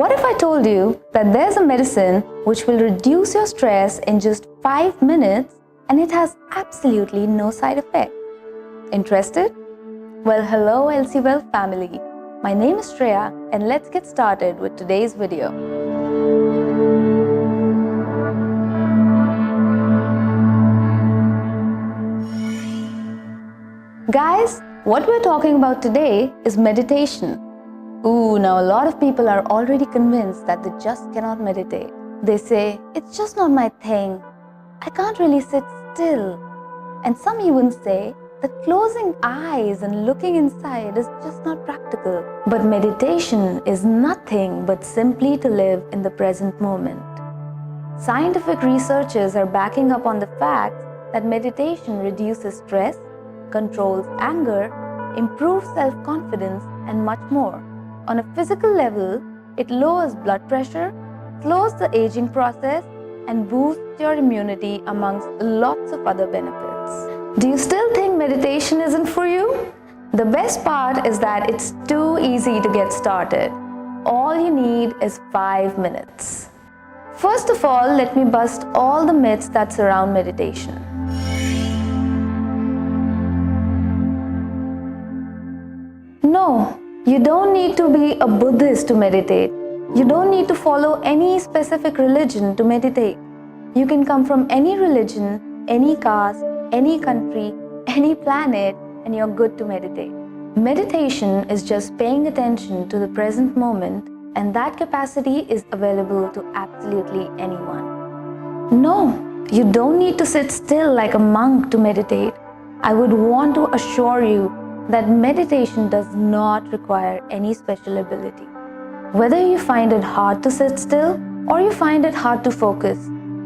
What if I told you that there's a medicine which will reduce your stress in just 5 minutes and it has absolutely no side effects? Interested? Well, hello LC Wealth family. My name is Shreya and let's get started with today's video. Guys, what we're talking about today is meditation. Ooh, now a lot of people are already convinced that they just cannot meditate. They say, it's just not my thing. I can't really sit still. And some even say that closing eyes and looking inside is just not practical. But meditation is nothing but simply to live in the present moment. Scientific researchers are backing up on the fact that meditation reduces stress, controls anger, improves self-confidence, and much more. On a physical level, it lowers blood pressure, slows the aging process, and boosts your immunity amongst lots of other benefits. Do you still think meditation isn't for you? The best part is that it's too easy to get started. All you need is 5 minutes. First of all, let me bust all the myths that surround meditation. No. You don't need to be a Buddhist to meditate. You don't need to follow any specific religion to meditate. You can come from any religion, any caste, any country, any planet, and you're good to meditate. Meditation is just paying attention to the present moment, and that capacity is available to absolutely anyone. No, you don't need to sit still like a monk to meditate. I would want to assure you that meditation does not require any special ability. Whether you find it hard to sit still or you find it hard to focus,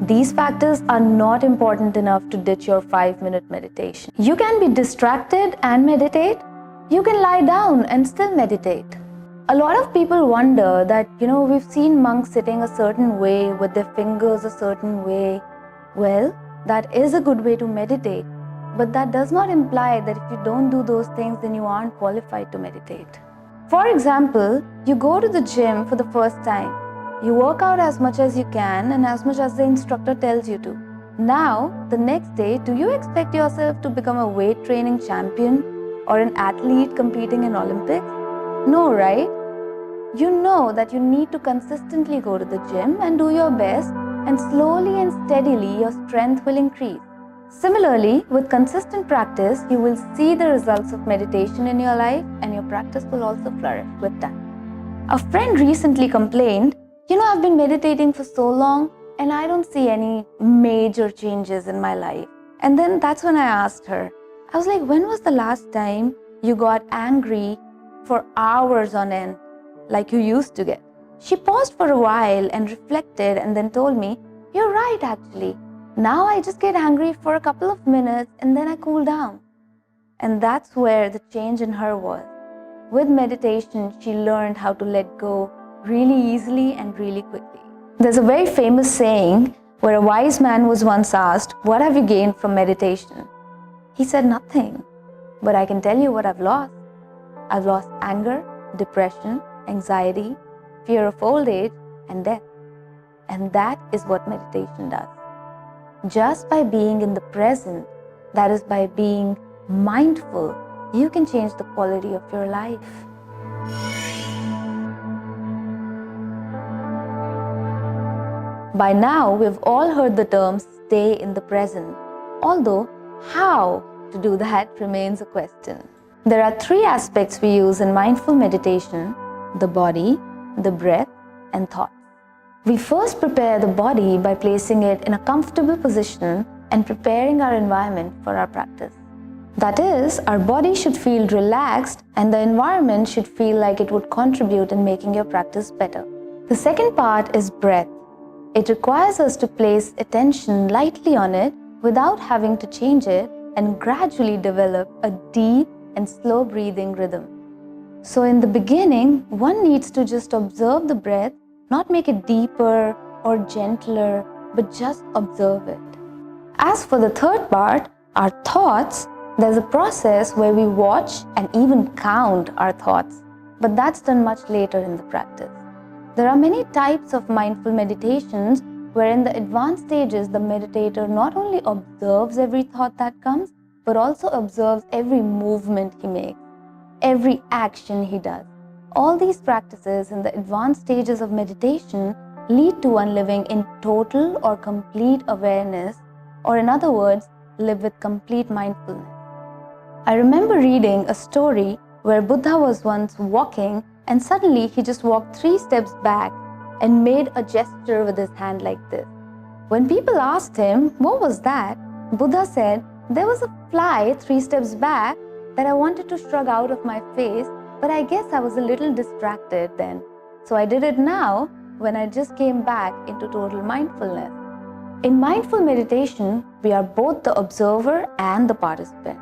these factors are not important enough to ditch your 5-minute meditation. You can be distracted and meditate. You can lie down and still meditate. A lot of people wonder that, we've seen monks sitting a certain way with their fingers a certain way. Well, that is a good way to meditate. But that does not imply that if you don't do those things, then you aren't qualified to meditate. For example, you go to the gym for the first time. You work out as much as you can and as much as the instructor tells you to. Now, the next day, do you expect yourself to become a weight training champion or an athlete competing in Olympics? No, right? You know that you need to consistently go to the gym and do your best, and slowly and steadily your strength will increase. Similarly, with consistent practice, you will see the results of meditation in your life and your practice will also flourish with time. A friend recently complained, I've been meditating for so long and I don't see any major changes in my life. And then that's when I asked her, I was like, when was the last time you got angry for hours on end like you used to get? She paused for a while and reflected and then told me, you're right actually. Now I just get angry for a couple of minutes and then I cool down. And that's where the change in her was. With meditation, she learned how to let go really easily and really quickly. There's a very famous saying where a wise man was once asked, what have you gained from meditation? He said, nothing. But I can tell you what I've lost. I've lost anger, depression, anxiety, fear of old age, and death. And that is what meditation does. Just by being in the present, that is by being mindful, you can change the quality of your life. By now, we've all heard the term stay in the present, although how to do that remains a question. There are 3 aspects we use in mindful meditation: the body, the breath, and thoughts. We first prepare the body by placing it in a comfortable position and preparing our environment for our practice. That is, our body should feel relaxed and the environment should feel like it would contribute in making your practice better. The second part is breath. It requires us to place attention lightly on it without having to change it and gradually develop a deep and slow breathing rhythm. So in the beginning, one needs to just observe the breath, not make it deeper or gentler, but just observe it. As for the third part, our thoughts, there's a process where we watch and even count our thoughts, but that's done much later in the practice. There are many types of mindful meditations where in the advanced stages the meditator not only observes every thought that comes, but also observes every movement he makes, every action he does. All these practices in the advanced stages of meditation lead to one living in total or complete awareness, or in other words, live with complete mindfulness. I remember reading a story where Buddha was once walking and suddenly he just walked 3 steps back and made a gesture with his hand like this. When people asked him, what was that? Buddha said, there was a fly 3 steps back that I wanted to shrug out of my face, but I guess I was a little distracted then. So I did it now when I just came back into total mindfulness. In mindful meditation, we are both the observer and the participant.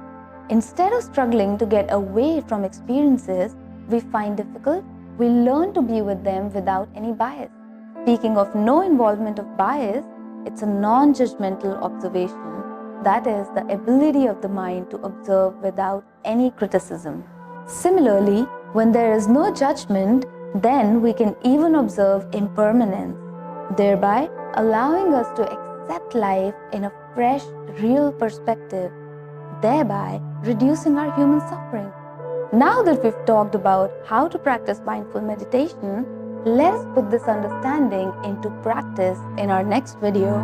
Instead of struggling to get away from experiences we find difficult, we learn to be with them without any bias. Speaking of no involvement of bias, it's a non-judgmental observation. That is the ability of the mind to observe without any criticism. Similarly, when there is no judgment, then we can even observe impermanence, thereby allowing us to accept life in a fresh, real perspective, thereby reducing our human suffering. Now that we've talked about how to practice mindful meditation, let us put this understanding into practice in our next video.